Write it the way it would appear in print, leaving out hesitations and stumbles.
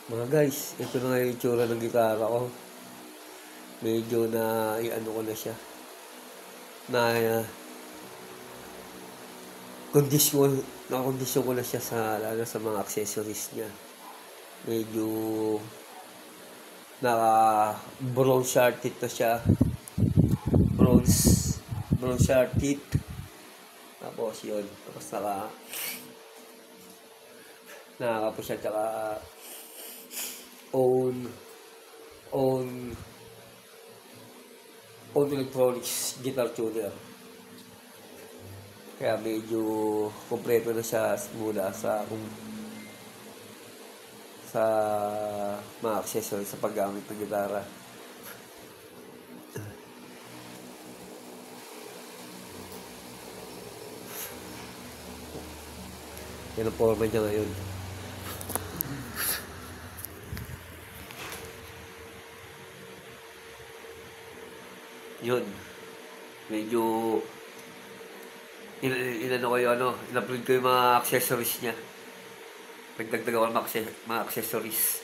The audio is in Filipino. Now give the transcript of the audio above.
Mga guys, ito na nga yung itsura ng gitara ko. Medyo na, i-ano ko na siya. Na, kondisyon, nakakondisyon ko na siya sa, lalo sa mga accessories niya. Medyo, bronze sharp teeth na siya. Bronze sharp teeth. Tapos yun, tapos nakaka po siya, tsaka, own electronics guitar tuner. Kaya medyo kompleto na siya mula sa mga accessories sa paggamit ng gitara. Yan ang forma niya ngayon. Yun. Medyo in-upload ko yung mga accessories niya. Nagdagdag ako ng mga accessories.